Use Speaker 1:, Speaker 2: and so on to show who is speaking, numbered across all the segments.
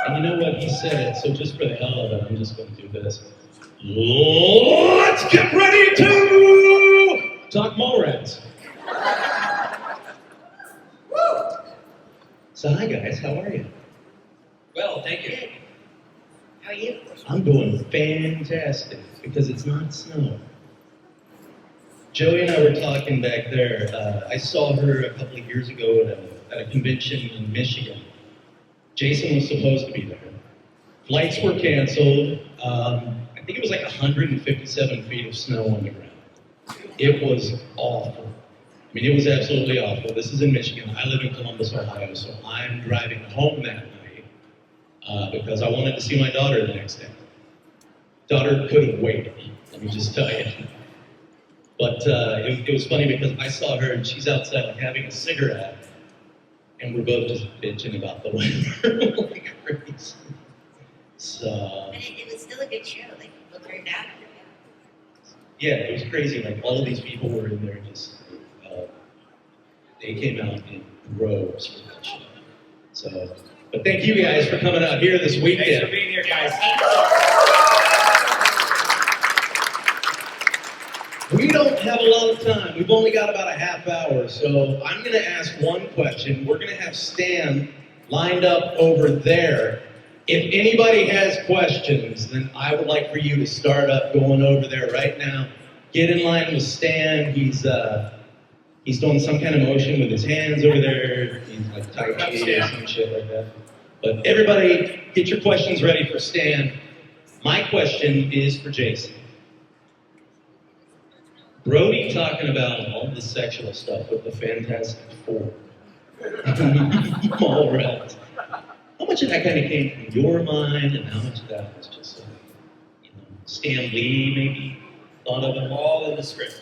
Speaker 1: And you know what? He said it, so just for the hell of it, I'm just going to do this. Let's get ready to talk Mallrats. So hi guys, how are you?
Speaker 2: Well, thank you.
Speaker 3: How are you?
Speaker 1: I'm doing fantastic because it's not snow. Joey and I were talking back there. I saw her a couple of years ago at a convention in Michigan. Jason was supposed to be there. Flights were canceled. I think it was like 157 feet of snow on the ground. It was awful. I mean, it was absolutely awful. This is in Michigan. I live in Columbus, Ohio, so I'm driving home that night because I wanted to see my daughter the next day. Daughter could have waited, let me just tell you. But it was funny because I saw her and she's outside like having a cigarette, and we're both just bitching about the weather like crazy. So.
Speaker 3: But it was still a good show. Like, people turned out.
Speaker 1: Yeah, it was crazy. Like all of these people were in there just. They came out in droves for that show. So, but thank you guys for coming out here this weekend.
Speaker 2: Thanks for being here, guys.
Speaker 1: We don't have a lot of time. We've only got about a half hour, so I'm going to ask one question. We're going to have Stan lined up over there. If anybody has questions, then I would like for you to start up going over there right now. Get in line with Stan. He's doing some kind of motion with his hands over there. He's like Tai Chi or some shit like that. But everybody, get your questions ready for Stan. My question is for Jason. Brody talking about all the sexual stuff with the Fantastic Four. Mallrats. How much of that kind of came from your mind, and how much of that was just, Stan Lee maybe thought of it?
Speaker 2: All in the script.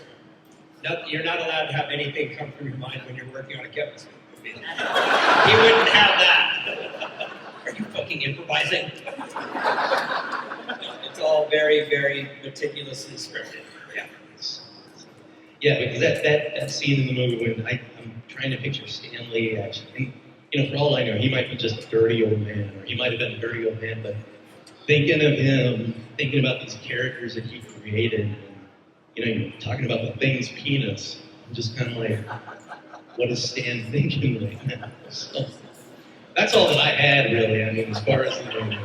Speaker 2: No, you're not allowed to have anything come from your mind when you're working on a Kevin Smith movie. He wouldn't have that. Are you fucking improvising? It's all very, very meticulously scripted. Yeah.
Speaker 1: Yeah, because that scene in the movie when I'm trying to picture Stan Lee actually, and, for all I know, he might be just a dirty old man, or he might have been a dirty old man, but thinking of him, thinking about these characters that he created, you're talking about the thing's penis, I'm just kind of like, what is Stan thinking right now? So, that's all that I had, really. I mean, as far as the movie.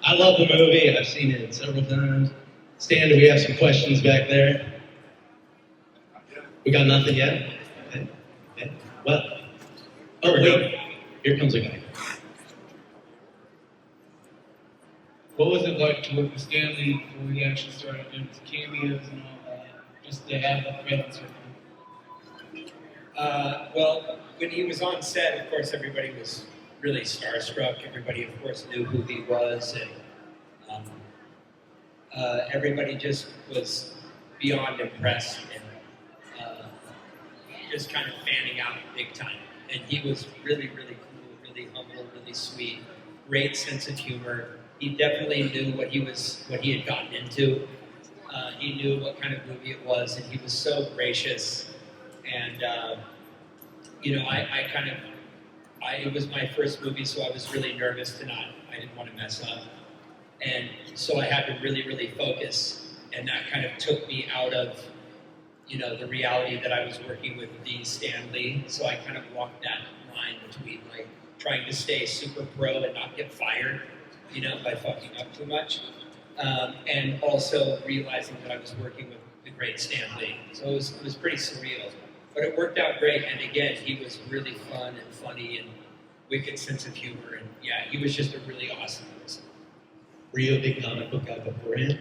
Speaker 1: I love the movie. I've seen it several times. Stan, do we have some questions back there? We got nothing yet? Okay. Well, oh, wait. Here comes a guy.
Speaker 4: What was it like to work with Stanley before he actually started doing his cameos and all that? Just to have the credits with him?
Speaker 2: Well, when he was on set, of course, everybody was really starstruck. Everybody, of course, knew who he was, and everybody just was beyond impressed and just kind of fanning out big time. And he was really, really cool, really humble, really sweet, great sense of humor. He definitely knew what he had gotten into. He knew what kind of movie it was, and he was so gracious. And it was my first movie, so I was really nervous I didn't want to mess up. And so I had to really, really focus, and that kind of took me out of, the reality that I was working with the Stan Lee. So I kind of walked that line between like trying to stay super pro and not get fired, by fucking up too much. And also realizing that I was working with the great Stan Lee. So it was pretty surreal. But it worked out great, and again, he was really fun and funny and wicked sense of humor, and yeah, he was just a really awesome person.
Speaker 1: Were you a big comic book guy beforehand?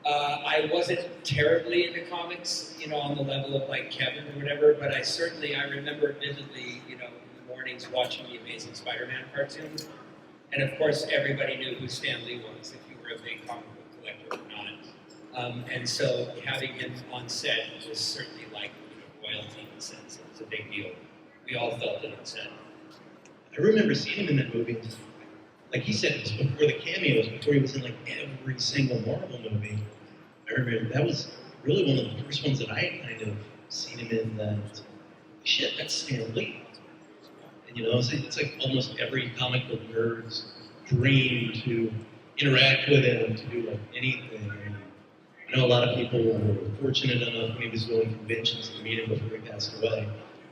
Speaker 2: I wasn't terribly into comics, on the level of like Kevin or whatever, but I remember vividly, in the mornings watching the Amazing Spider-Man cartoon. And of course, everybody knew who Stan Lee was, if you were a big comic book collector or not. And so having him on set was certainly like royalty in a sense. It was a big deal. We all felt it on set.
Speaker 1: I remember seeing him in that movie. Like he said, it was before the cameos, before he was in like every single Marvel movie. I remember that was really one of the first ones that I had kind of seen him in that, shit, that's Stan Lee. And it's like almost every comic book nerd's dream to interact with him, to do like anything. And I know a lot of people were fortunate enough when he was doing conventions to meet him before he passed away.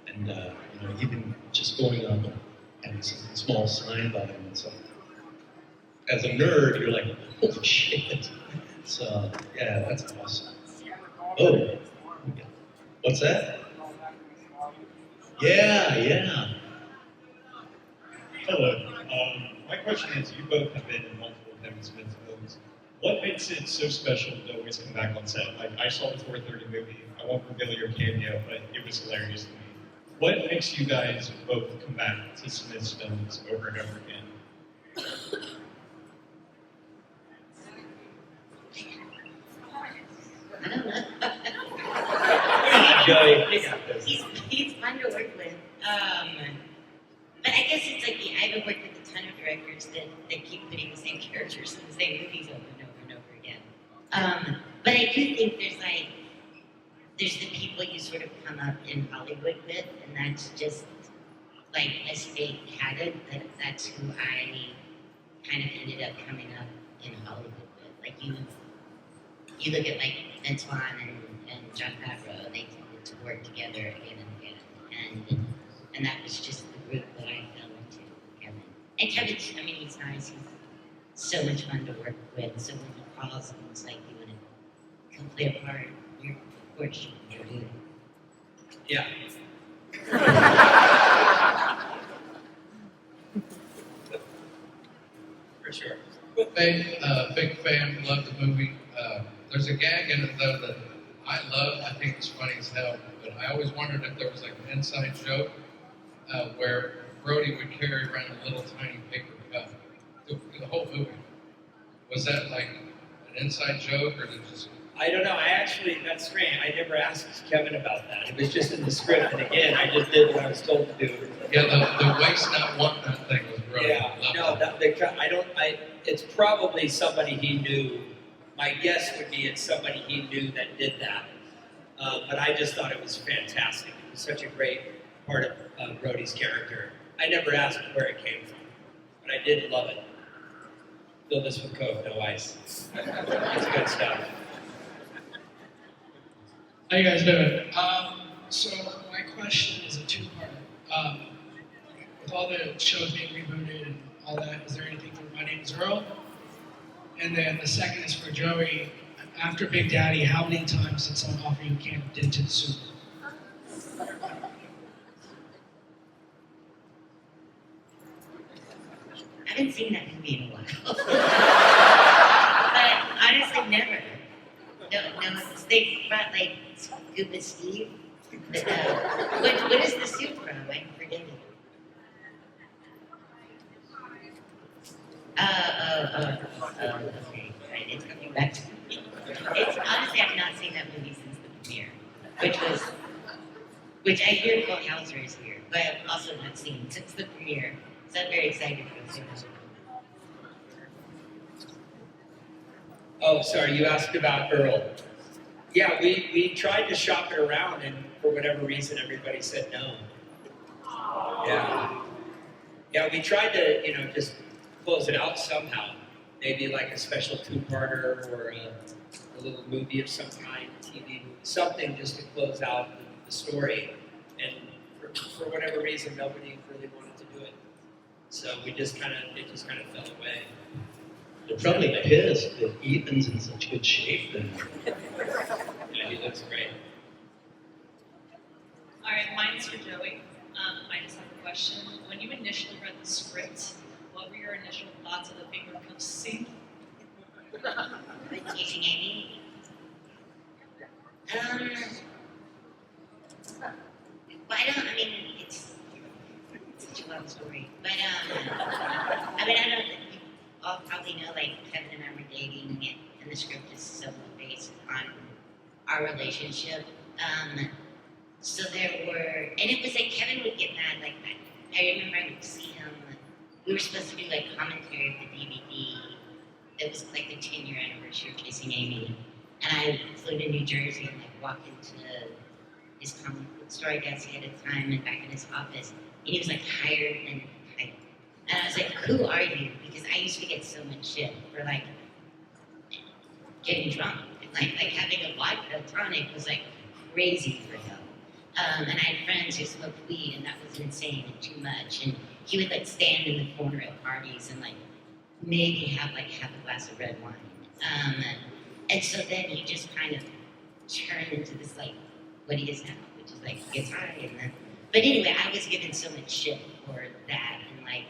Speaker 1: And you know, even just going up and having something small signed by him. And so, as a nerd, you're like, holy shit. So, yeah, that's awesome. Oh, what's that? Yeah.
Speaker 5: Hello. My question is, you both have been in multiple Kevin Smith films. What makes it so special to always come back on set? Like, I saw the 4:30 movie. I won't reveal your cameo, but it was hilarious to me. What makes you guys both come back to Smith's films over and over again?
Speaker 3: I don't know.
Speaker 2: Come on, Joey. You got this.
Speaker 3: He's fun to work with. But I guess it's like, I haven't worked with a ton of directors that keep putting the same characters in the same movies over and over and over again. But I do think there's the people you sort of come up in Hollywood with, and that's just like, as fate had it, that's who I kind of ended up coming up in Hollywood with. Like, you look at like Vince Vaughn and John Favreau, they tended to work together again and again. And that was just the group that I fell into, Kevin. And Kevin's, I mean, he's nice, he's so much fun to work with. So when he calls and it's like, you want to come play a part, of course you're doing it.
Speaker 2: Yeah. For sure.
Speaker 6: Big fan, love the movie. There's a gag in it though that I love. I think it's funny as hell. But I always wondered if there was like an inside joke where Brody would carry around a little tiny paper cup through the whole movie. Was that like an inside joke, or did it just?
Speaker 2: I don't know. That's great. I never asked Kevin about that. It was just in the script, and again, I just did what I was told to do.
Speaker 6: Yeah, the waste not want that thing was brilliant.
Speaker 2: Yeah, no, it's probably somebody he knew. My guess would be it's somebody he knew that did that. But I just thought it was fantastic. It was such a great part of Brody's character. I never asked where it came from, but I did love it. Fill this with Coke, no ice. It's good stuff.
Speaker 7: How you guys doing? So my question is a two-part. With all the shows being rebooted and all that, is there anything for My Name is Earl? And then the second is for Joey. After Big Daddy, how many times did someone offer you a can of dented soup?
Speaker 3: I haven't seen that movie in a while. But honestly, never. No, they brought like Scuba Steve. But, what is the soup from? I forget it. Okay. Right, it's coming back to me. Honestly, I've not seen that movie since the premiere, which I hear Cole Hauser is here, but I've also not seen since the premiere. So I'm very excited for the series.
Speaker 2: Oh, sorry, you asked about Earl. Yeah, we tried to shop it around, and for whatever reason, everybody said no. Yeah, we tried to, just close it out somehow. Maybe like a special two-parter or a little movie of some kind, TV movie, something just to close out the story. And for whatever reason, nobody really wanted to do it. So it just kind of fell away.
Speaker 1: They're probably pissed that Ethan's in such good shape. And
Speaker 2: Yeah, he looks great.
Speaker 8: All right, mine's for Joey. I just have a question. When you initially read the script, what were your initial thoughts of the finger cup scene?
Speaker 3: Like teasing Amy? It's such a long story. But, I don't know, you all probably know, like, Kevin and I were dating, and the script is somewhat based on our relationship. So there were, and it was like Kevin would get mad like that. I remember I would see him, we were supposed to do like commentary of the DVD that was like the 10-year anniversary of Kissing Amy. And I flew to New Jersey and like walked into his comic book store, I guess he had a time, and back in his office. And he was like hired and hired. And I was like, who are you? Because I used drunk. Like having a vodka tonic was like crazy for him. And I had friends who smoked weed, and that was insane and too much. And he would like stand in the corner at parties and like maybe have like half a glass of red wine. And so then he just kind of turned into this like what he is now, which is like he gets high and then. But anyway, I was given so much shit for that and like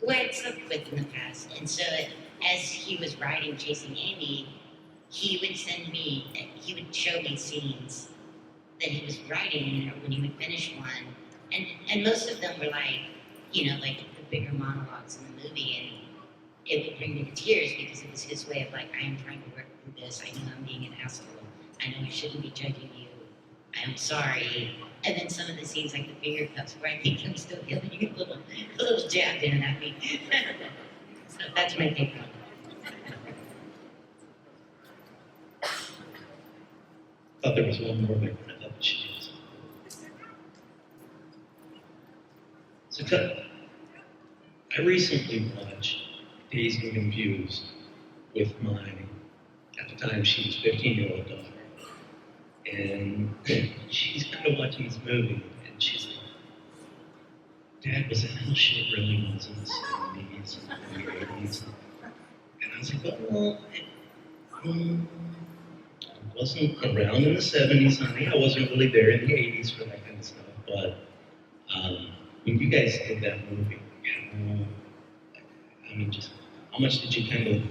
Speaker 3: who I had slept with in the past. And so as he was writing Chasing Amy, he would show me scenes that he was writing, when he would finish one. And most of them were like, like the bigger monologues in the movie. And it would bring me to tears because it was his way of like, I am trying to work through this. I know I'm being an asshole. I know I shouldn't be judging you. I am sorry. And then some of the scenes like the finger cups where I think I'm still giving you a little jab in at me. So that's my take on it.
Speaker 1: I thought there was one more, but I thought she was. So I recently watched Dazed and Confused with my, at the time she was 15-year-old daughter. And she's kind of watching this movie, and she's like, Dad, was that how shit really was in the 70s and the 80s? And I was like, well, I wasn't around in the 70s, honey. I wasn't really there in the 80s for that kind of stuff. But when you guys did that movie, just how much did you kind of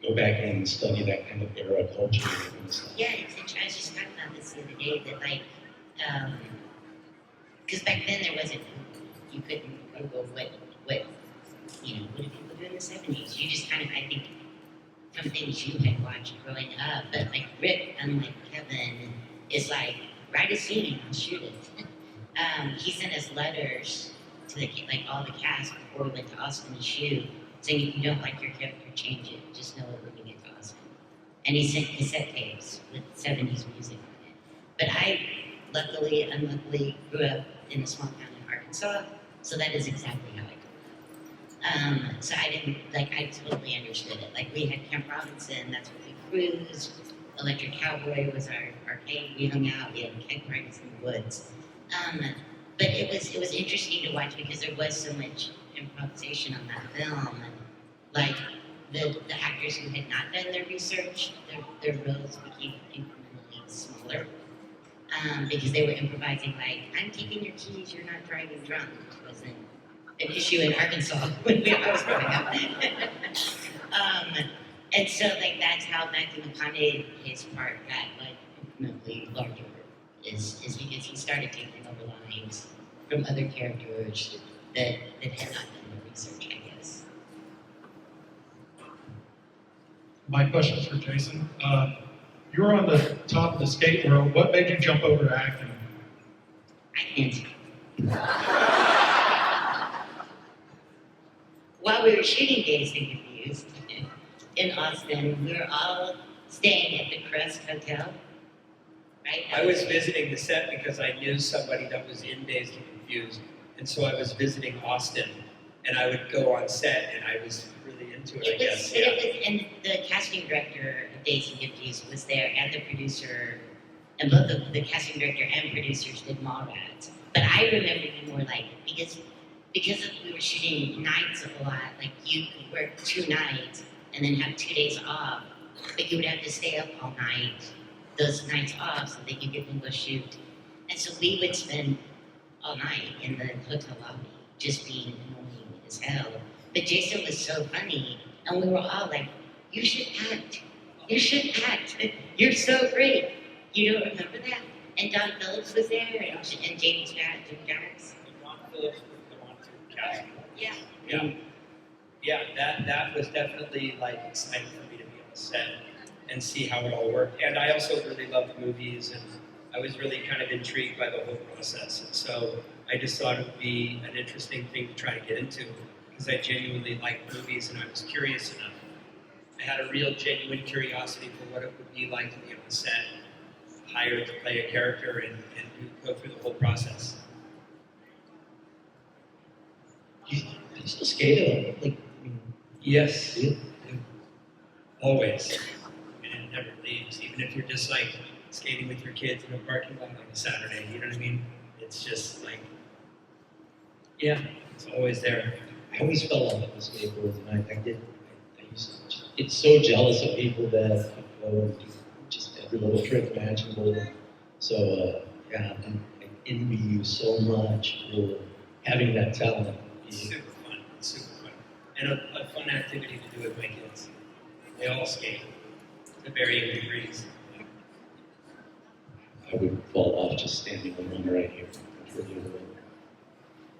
Speaker 1: go back and study that kind of era culture and stuff?
Speaker 3: Yeah, it's interesting. I was just talking about this the other day that like, because back then there wasn't, you couldn't Google what did people do in the 70s? You just kind of, I think, from things you had watched growing up, but like Rick, unlike Kevin, is like, write a scene, I'll shoot it. He sent us letters to all the cast before we went to Austin to shoot, saying if you don't like your character, change it. Just know it when you get to Austin. And he sent cassette tapes with 70s music on it. But I, unluckily, grew up in a small town in Arkansas, so that is exactly how I grew up. So I didn't, I totally understood it. Like, we had Camp Robinson, that's what we cruised. Electric Cowboy was our arcade. We hung out, we had keg parties in the woods. But it was interesting to watch because there was so much improvisation on that film. Like, the actors who had not done their research, their roles became incrementally smaller. Because they were improvising, like, I'm taking your keys, you're not driving drunk. It wasn't an issue in Arkansas when I was growing up. And so, that's how Matthew McConaughey's part got, incrementally larger, is because he started taking over lines from other characters that had not done the research, I guess.
Speaker 9: My question is for Jason. You were on the top of the skate world. What made you jump over to acting?
Speaker 3: I can't. While we were shooting Dazed and Confused in Austin, we were all staying at the Crest Hotel, right?
Speaker 2: I was visiting the set because I knew somebody that was in Dazed and Confused, and so I was visiting Austin, and I would go on set, and I was really into it, I guess.
Speaker 3: And the casting director of Dazed and Confused was there, and the producer, and both the casting director and producers did Mallrats. But I remember you more because we were shooting nights a lot, you could work 2 nights and then have 2 days off, but you would have to stay up all night, those nights off, so that you could go shoot. And so we would spend all night in the hotel lobby, just being annoying as hell. But Jason was so funny, and we were all like, you should act. You should act. You're so great. You don't remember that? And Don Phillips was there, and Jamie Scott, Jim Jones.
Speaker 2: Don Phillips would go on to casting.
Speaker 3: Yeah.
Speaker 2: Yeah, that was definitely exciting for me to be on the set and see how it all worked. And I also really loved movies, and I was really kind of intrigued by the whole process. And so I just thought it would be an interesting thing to try to get into because I genuinely liked movies and I was curious enough. I had a real genuine curiosity for what it would be like to be on set, hired to play a character and go through the whole process.
Speaker 1: You still skate a lot,
Speaker 2: Yes. Always. And never leaves. Even if you're just like skating with your kids in a parking lot on a Saturday, you know what I mean? It's just like, yeah, it's always there.
Speaker 1: I always fell off the skateboards, and I used to just get so jealous of people that go and do just every little trick imaginable. So, yeah, I envy you so much for having that talent.
Speaker 2: It's super fun. It's super fun. And a fun activity to do with my kids. They all skate to varying degrees.
Speaker 1: I would fall off just standing alone right here. It's really overwhelming.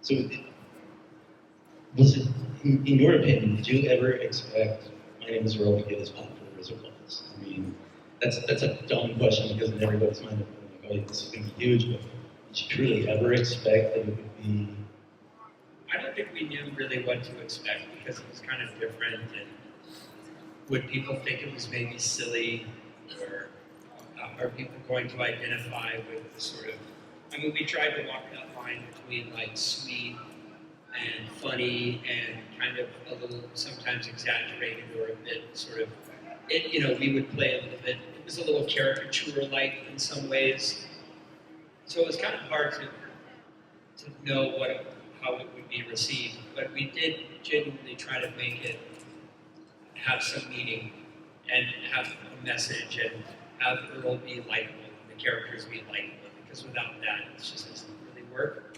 Speaker 1: So, was it, in your opinion, did you ever expect My Name is Earl to get as popular as it was? I mean, that's a dumb question because in everybody's mind, they're like, oh, this is going to be huge, but did you truly ever expect that it would be?
Speaker 2: I don't think we knew really what to expect because it was kind of different. And would people think it was maybe silly, or are people going to identify with the sort of? I mean, we tried to walk that line between like sweet and funny and kind of a little sometimes exaggerated or a bit sort of. It, you know, we would play a little bit. It was a little caricature-like in some ways, so it was kind of hard to know how it would be received. But we did genuinely try to make it have some meaning and have a message and have Earl be likable and the characters be likable. Because without that, it just doesn't really work.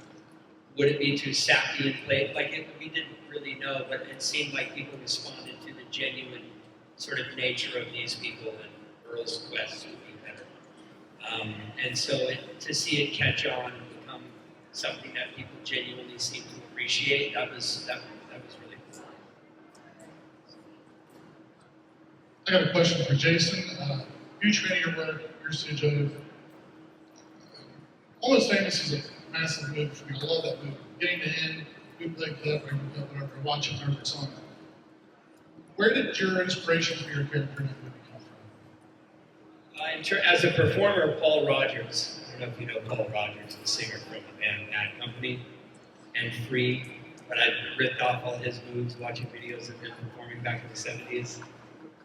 Speaker 2: Would it be too sappy and played? Like we didn't really know, but it seemed like people responded to the genuine sort of nature of these people and Earl's quest to be better. And so to see it catch on and become something that people genuinely seem to appreciate, that was really cool.
Speaker 9: I got a question for Jason. Huge fan of your work, your usage of Almost Famous is a massive movie for me. I love that movie. Getting to end, bootleg clip, whatever, watching whatever it's on. Where did your inspiration for your character in that movie come from?
Speaker 2: As a performer, Paul Rogers. I don't know if you know Paul Rogers, the singer from the band Bad Company and Free, but I ripped off all his moves watching videos of him performing back in the 70s.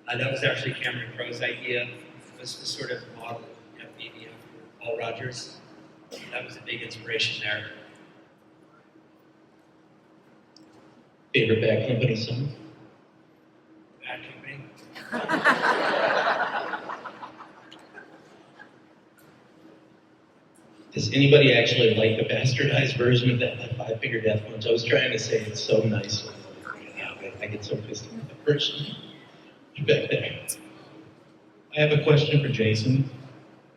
Speaker 2: That was actually Cameron Crowe's idea. It was to sort of model maybe after Paul Rogers. That was a big inspiration there.
Speaker 1: Favorite Bad Company song?
Speaker 2: Bad Company.
Speaker 1: Does anybody actually like the bastardized version of that Five Finger Death Punch? I was trying to say it's so nice. I get so pissed off at the person. You're back there.
Speaker 9: I have a question for Jason.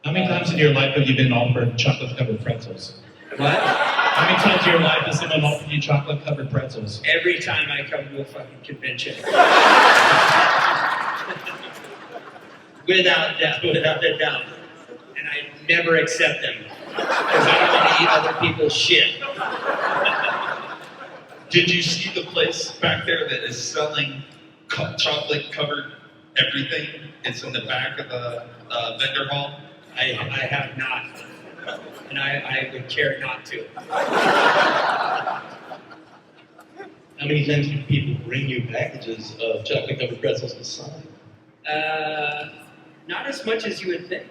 Speaker 9: How many times in your life have you been offered chocolate-covered pretzels?
Speaker 2: What?
Speaker 9: How many times in your life has someone offered you chocolate-covered pretzels?
Speaker 2: Every time I come to a fucking convention. Without a doubt. And I never accept them. Because I don't want to eat other people's shit.
Speaker 10: Did you see the place back there that is selling chocolate-covered everything? It's in the back of the vendor hall.
Speaker 2: I have not. And I would care not to.
Speaker 1: How many times do people bring you packages of chocolate-covered pretzels to sign?
Speaker 2: Not as much as you would think.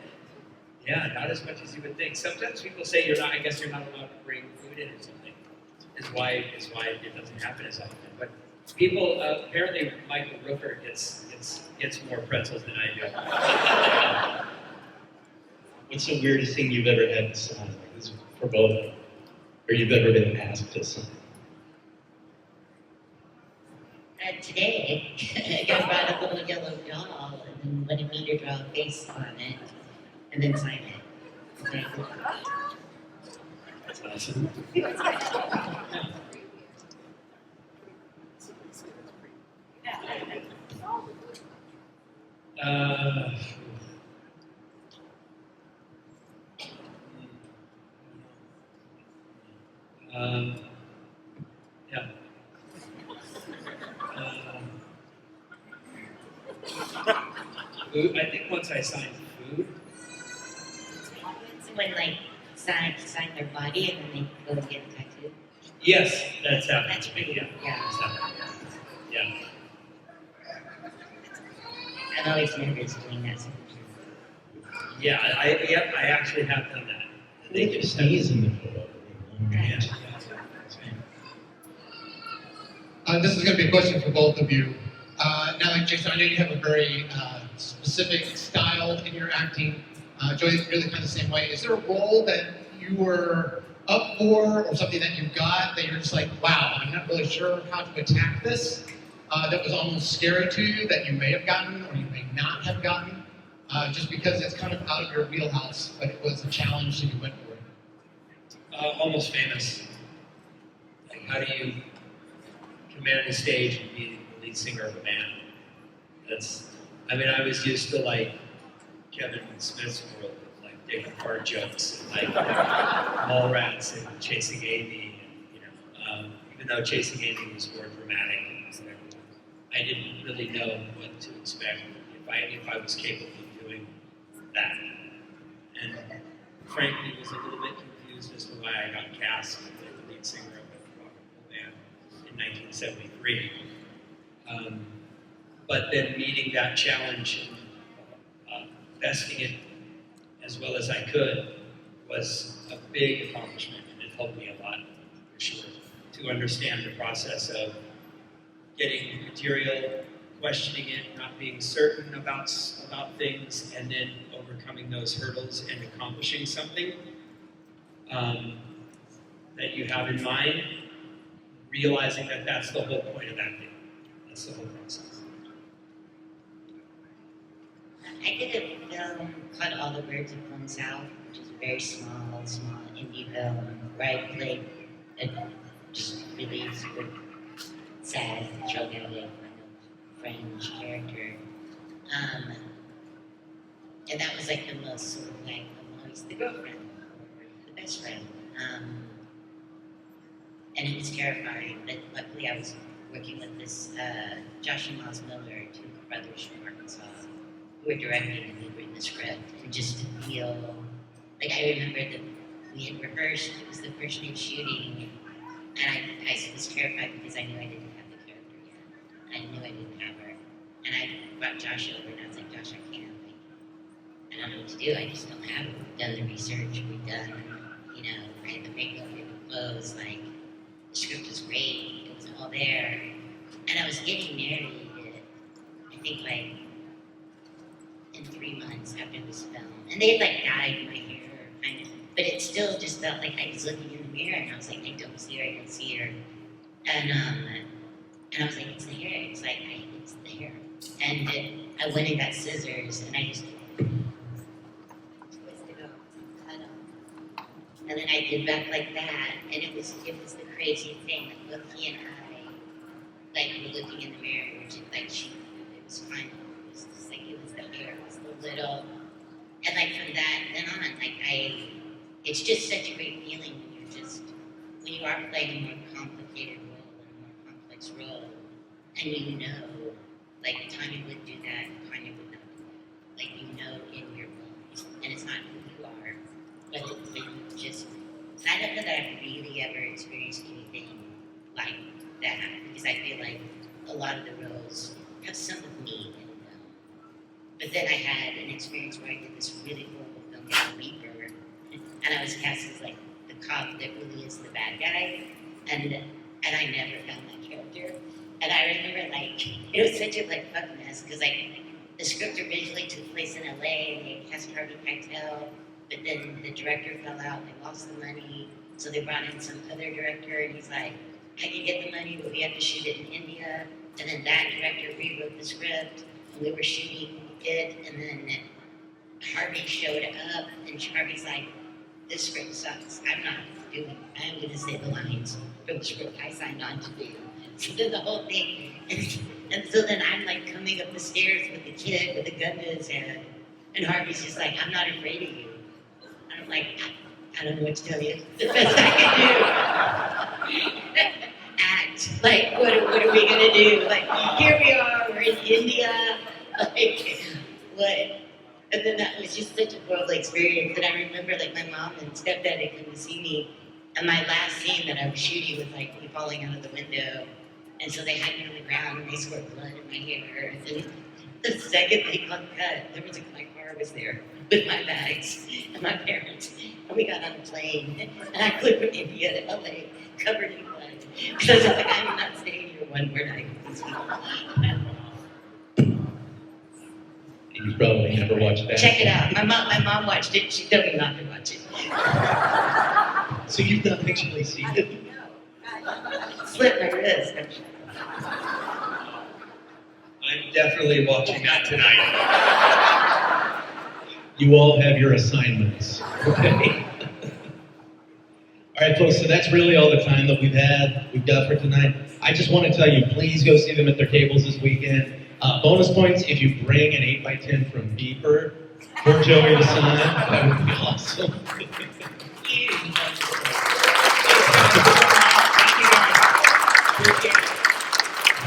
Speaker 2: Yeah, not as much as you would think. Sometimes people say you're not allowed to bring food in or something. Is why it doesn't happen as often. But people, apparently Michael Rooker gets more pretzels than I do.
Speaker 1: What's the weirdest thing you've ever had to sign? Like this is for both of them. Or you've ever been asked to sign?
Speaker 3: Today, I got brought a little yellow doll and then wanted me to draw a face on it and then sign it.
Speaker 1: That's awesome.
Speaker 2: Yeah. Food, I think once I signed food.
Speaker 3: Someone like sign their body and then they go and get tattooed.
Speaker 2: Yes, that's happened.
Speaker 3: That's pretty,
Speaker 2: Yeah.
Speaker 3: yeah.
Speaker 2: That's happened. Yeah.
Speaker 3: I'm always nervous doing that.
Speaker 2: Yeah, I actually have done that.
Speaker 1: They can sneeze in the photo.
Speaker 2: Yeah.
Speaker 11: This is going to be a question for both of you. Now, like Jason, I know you have a very specific style in your acting. Joey's really kind of the same way. Is there a role that you were up for or something that you got that you're just like, wow, I'm not really sure how to attack this, that was almost scary to you that you may have gotten or you may not have gotten, just because it's kind of out of your wheelhouse, but it was a challenge that you went for it?
Speaker 2: Almost famous. Like, how do you command a stage and be the lead singer of a band? I was used to like Kevin Smith's world, of like David Carr jokes, and like Mallrats and Chasing Amy, and even though Chasing Amy was more dramatic and whatever, I didn't really know what to expect if I was capable of doing that. And frankly, was a little bit confused as to why I got cast as the lead singer of a rock and roll band in 1973. But then meeting that challenge and besting it as well as I could was a big accomplishment, and it helped me a lot, for sure, to understand the process of getting material, questioning it, not being certain about things, and then overcoming those hurdles and accomplishing something that you have in mind, realizing that that's the whole point of acting. That's the whole process.
Speaker 3: I did a film called All the Birds Have Flown South, which is a very small indie film where I played a just really super sad, drug addict, French character. And that was like the most sort of like, I'm always the girlfriend or the best friend. And it was terrifying, but luckily I was working with this Josh and Miles Miller, two brothers from Arkansas, who were directing and we'd written the script. And just to feel, like I remember that we had rehearsed, it was the first day of shooting, and I was terrified because I knew I didn't have the character yet. I knew I didn't have her. And I brought Josh over and I was like, Josh, I can't, I don't know what to do, I just don't have it. We've done the research, we've done, I had the makeup, we had the clothes, like, the script was great, it was all there. And I was getting married, I think like, in 3 months after this film. And they had like dyed my hair, kind of, but it still just felt like I was looking in the mirror and I was like, I don't see her. And I was like, it's the hair. It's like, it's the hair. And I went and got scissors and I just twisted it off, cut off. And then I did back like that, and it was the crazy thing. Like both he and I, like were looking in the mirror, which is like it was fine. It was just like it was the hair, it was the little, and like from that then on, like it's just such a great feeling when you are playing a more complicated role and a more complex role, and like Tanya would do that, Tanya would not do that. Like in your bones, and it's not who you are, but you just. I don't know that I've really ever experienced anything like that, because I feel like a lot of the roles have some of me in them. But then I had an experience where I did this really horrible film called Reaper, and I was cast as like the cop that really is the bad guy, and I never found that character. And I remember like it was such a like fuck mess, because like the script originally took place in LA and they cast Harvey Keitel, but then the director fell out, they lost the money, so they brought in some other director, and he's like, I can get the money, but we have to shoot it in India. And then that director rewrote the script, and we were shooting it, and then Harvey showed up, and Harvey's like, this script sucks, I'm gonna say the lines from the script I signed on to do. So then the whole thing, and so then I'm like coming up the stairs with the kid with the gun to his head, and Harvey's just like, I'm not afraid of you. I'm like, I don't know what to tell you. The best I can do. Act. Like, what are we gonna do? Like, here we are, we're in India. Like, what? And then that was just such a horrible experience. And I remember, like, my mom and stepdad had come to see me. And my last scene that I was shooting was, like, me falling out of the window. And so they had me on the ground, and they squirted blood in my hair. And The second they got cut, my car was there with my bags and my parents. And we got on a plane. And I flew from India to LA covered in blood. Because I was like, I'm not staying here one more night with these people.
Speaker 1: You probably never watched that.
Speaker 3: Check it out. My mom watched it. She told me not to watch it.
Speaker 1: So you've not actually seen it?
Speaker 3: Slit my wrist.
Speaker 2: I'm definitely watching that tonight.
Speaker 1: You all have your assignments. Okay. All right, folks, so that's really all the time that we've got for tonight. I just want to tell you, please go see them at their tables this weekend. Bonus points if you bring an 8x10 from Beeper for Joey to sign. That would be awesome. All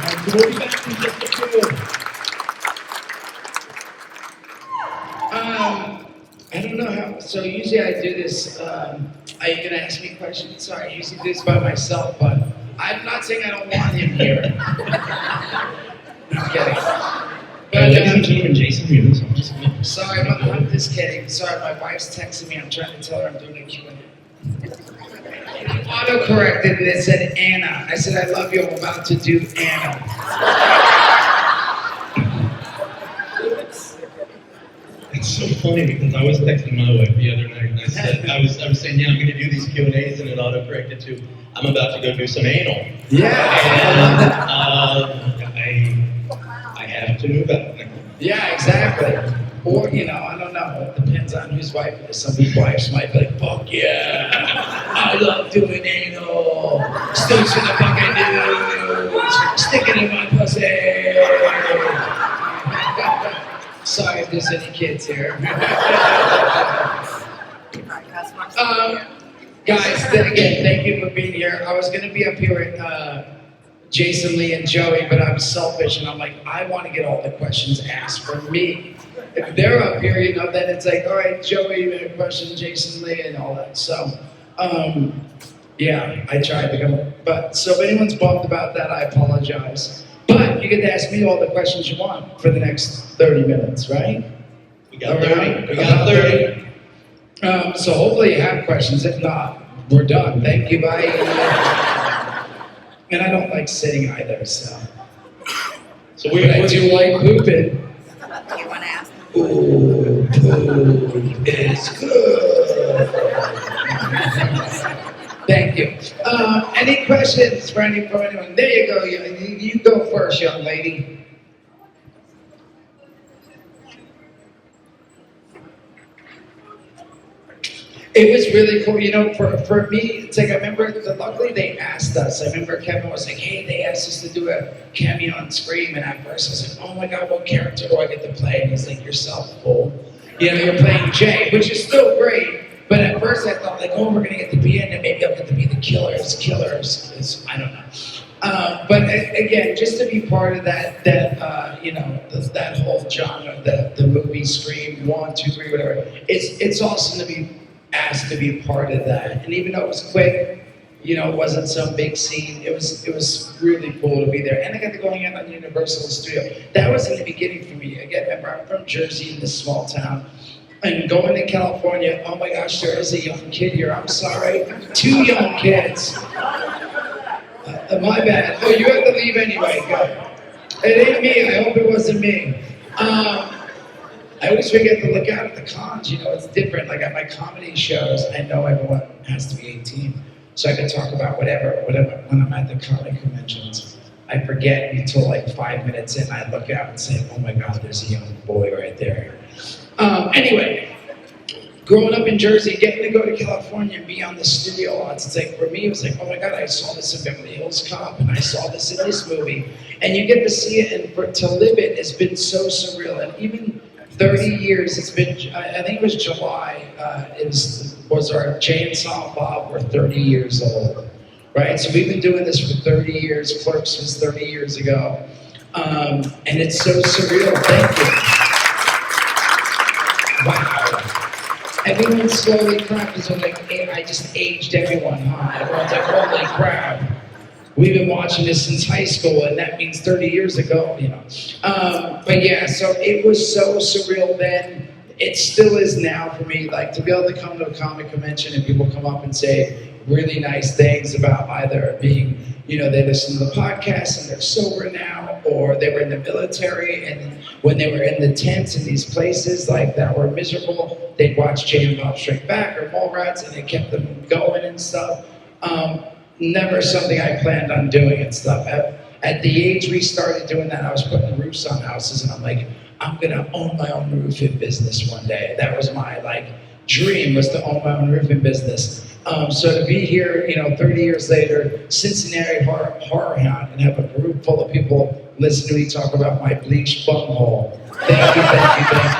Speaker 1: right, so we'll be back in just a few.
Speaker 12: I don't know how. So usually I do this. Are you gonna ask me questions? Sorry, I usually do this by myself, but I'm not saying I don't want him here. I'm kidding.
Speaker 1: Ladies and gentlemen, Jason Mewes. I'm just
Speaker 12: Sorry, I'm just kidding. Sorry, my wife's texting me. I'm trying to tell her I'm doing a Q&A. Auto-corrected and it said Anna. I said, I love you. I'm about to do Anna.
Speaker 1: It's so funny because I was texting my wife the other night and I said, I was saying, yeah, I'm going to do these Q&As and it auto-corrected to, I'm about to go do some anal.
Speaker 12: Yeah.
Speaker 1: And I have to move out.
Speaker 12: Yeah, exactly. Or, I don't know. It depends on whose wife it is. Some people's wives might be like, fuck yeah. I love doing anal. Sticks in the fucking news. Stick it in my pussy. Sorry if there's any kids here. Guys, then again, thank you for being here. I was going to be up here with Jason Lee and Joey, but I'm selfish and I'm like, I want to get all the questions asked for me. If they're up here, then it's like, all right, Joey, a question, Jason Lee, and all that. So, yeah, I tried to come up. But, so if anyone's bummed about that, I apologize. But you get to ask me all the questions you want for the next 30 minutes, right?
Speaker 1: We got 30. We got 30.
Speaker 12: So hopefully you have questions. If not, we're done. Thank you, bye. And I don't like sitting either, so.
Speaker 1: So
Speaker 12: But I do like pooping.
Speaker 13: You want to ask?
Speaker 12: Ooh, poop is good. Thank you. Any questions for anyone? There you go. You go first, young lady. It was really cool, for me, it's like, I remember, luckily they asked us. I remember Kevin was like, hey, they asked us to do a cameo on Scream, and at first I was like, oh my God, what character do I get to play? And he's like, yourself, fool. You're playing Jay, which is still great, but at first I thought like, oh, we're gonna get to be in it, maybe I'll get to be the killers, I don't know. But again, just to be part of that whole genre, the movie Scream 1, 2, 3, whatever, it's awesome to be asked to be a part of that. And even though it was quick, it wasn't some big scene, it was really cool to be there. And I got to go hang out on Universal Studio. That was in the beginning for me. Again, remember, I'm from Jersey, in this small town. And going to California, oh my gosh, there is a young kid here. I'm sorry. 2 young kids. My bad. Oh, you have to leave anyway. Good. It ain't me. I hope it wasn't me. I always forget to look out at the cons. It's different. Like at my comedy shows, I know everyone has to be 18, so I can talk about whatever. When I'm at the comedy conventions, I forget until like 5 minutes in. I look out and say, "Oh my God, there's a young boy right there." Anyway, growing up in Jersey, getting to go to California and be on the studio lots, it's like, for me, it was like, oh my God, I saw this in Beverly Hills Cop, and I saw this in this movie, and you get to see it, and to live it has been so surreal. And even 30 years, it's been, I think it was July, was our Jay and Silent Bob were 30 years old, right? So we've been doing this for 30 years. Clerks was 30 years ago. And it's so surreal. Thank you. Wow. Everyone's slowly crap because they're like, hey, I just aged everyone, huh? Everyone's like, holy crap. we've been watching this since high school, and that means 30 years ago, you know. But yeah, so it was so surreal then. It still is now for me, like to be able to come to a comic convention and people come up and say really nice things about either being, you know, they listen to the podcast and they're sober now, or they were in the military and when they were in the tents in these places like that were miserable, they'd watch Jay and Bob Strike Back or Mallrats and it kept them going and stuff. Never something I planned on doing and stuff. At the age we started doing that, I was putting roofs on houses and I'm like, I'm gonna own my own roofing business one day. That was my like dream, was to own my own roofing business. So to be here, you know, 30 years later, Cincinnati HorrorHound, and have a group full of people listen to me talk about my bleached bunghole. Thank you, thank you, thank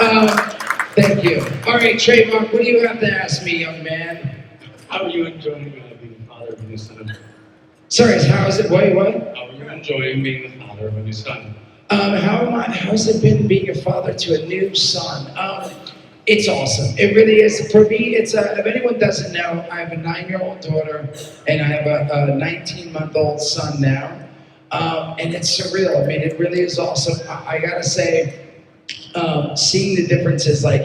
Speaker 12: you. Thank you. All right, Trayvon, what do you have to ask me, young man?
Speaker 13: How are you enjoying being the father of a new son?
Speaker 12: Sorry, how is it? Wait, what?
Speaker 13: How are you enjoying being the father of a new son?
Speaker 12: How's it been being a father to a new son? It's awesome. It really is. For me, it's if anyone doesn't know, I have a 9-year-old daughter and I have a 19-month-old son now. And it's surreal. I mean, it really is awesome. I gotta say, seeing the differences, like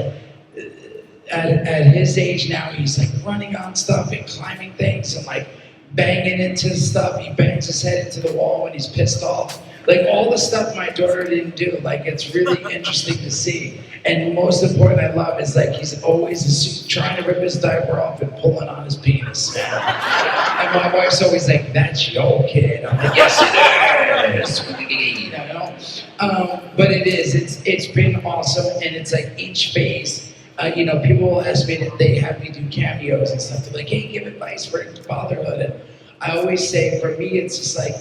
Speaker 12: at his age now, he's like running on stuff and climbing things and like banging into stuff. He bangs his head into the wall when he's pissed off. Like all the stuff my daughter didn't do. Like it's really interesting to see. And most important I love is like he's always trying to rip his diaper off and pulling on his penis, man. And my wife's always like, "That's your kid." I'm like, "Yes, it is." You know? But it is. It's been awesome, and it's like each phase. You know, people will ask me, they have me do cameos and stuff. They're like, "Hey, give advice for fatherhood." And I always say, for me, it's just like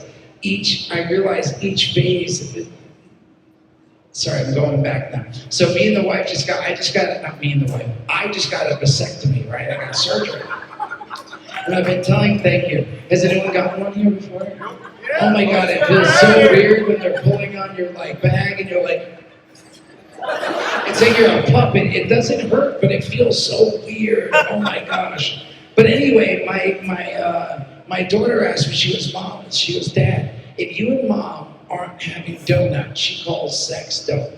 Speaker 12: I realize each phase. Sorry, I'm going back now. So me and the wife I just got a vasectomy, right? I got surgery. And I've been telling, thank you. Has anyone gotten one here before? Oh my God, it feels so weird when they're pulling on your like bag and you're like, it's like you're a puppet. It doesn't hurt, but it feels so weird. Oh my gosh. But anyway, my daughter asked me, she goes, "Mom," she goes, "Dad, if you and Mom aren't having donuts," she calls sex dope.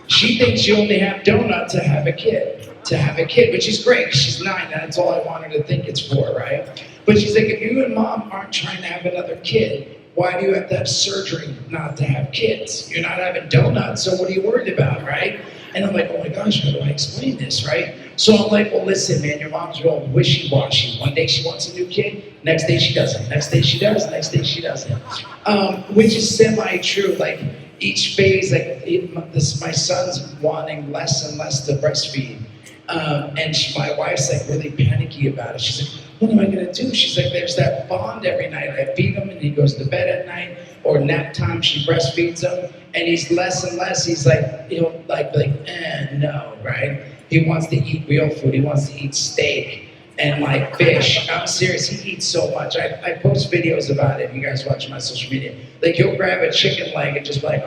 Speaker 12: She thinks you only have donut to have a kid, which is great. She's 9, and that's all I want her to think it's for, right? But she's like, if you and Mom aren't trying to have another kid, why do you have to have surgery not to have kids? You're not having donuts, so what are you worried about, right? And I'm like, oh my gosh, how do I explain this, right? So I'm like, well, listen, man, your mom's real wishy-washy. One day she wants a new kid, next day she doesn't. Next day she does, next day she doesn't. Which is semi-true. Like each phase, like my son's wanting less and less to breastfeed. And my wife's like really panicky about it. She's like, what am I gonna do? She's like, there's that bond every night. I feed him and he goes to bed at night, or nap time, she breastfeeds him. And he's less and less, he's like, he'll no, right? He wants to eat real food. He wants to eat steak and like fish. I'm serious, he eats so much. I post videos about it if you guys watch my social media. Like he'll grab a chicken leg and just like,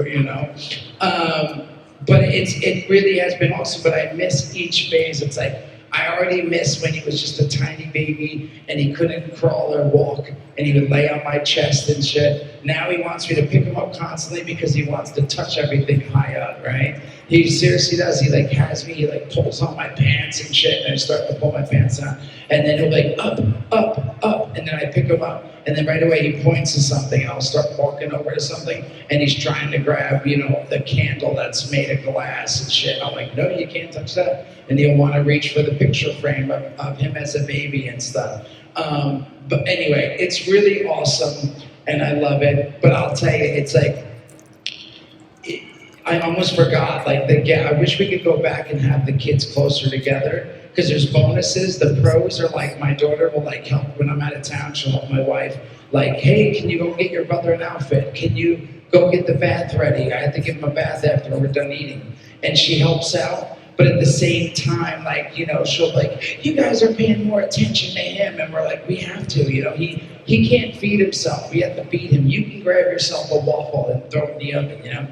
Speaker 12: you know? But it really has been awesome, but I miss each phase. It's like, I already miss when he was just a tiny baby and he couldn't crawl or walk and he would lay on my chest and shit. Now he wants me to pick him up constantly because he wants to touch everything high up, right? He seriously does. He like has me, he like pulls on my pants and shit, and I start to pull my pants down. And then he'll like up, up, up, and then I pick him up. And then right away he points to something and I'll start walking over to something and he's trying to grab, you know, the candle that's made of glass and shit. I'm like, no, you can't touch that. And he'll want to reach for the picture frame of him as a baby and stuff. But anyway, it's really awesome and I love it. But I'll tell you, it's like, I almost forgot, like I wish we could go back and have the kids closer together. Because there's bonuses. The pros are like, my daughter will like help when I'm out of town. She'll help my wife. Like, hey, can you go get your brother an outfit? Can you go get the bath ready? I have to give him a bath after we're done eating. And she helps out. But at the same time, like, you know, she'll like, you guys are paying more attention to him. And we're like, we have to, you know, he can't feed himself. We have to feed him. You can grab yourself a waffle and throw it in the oven, you know.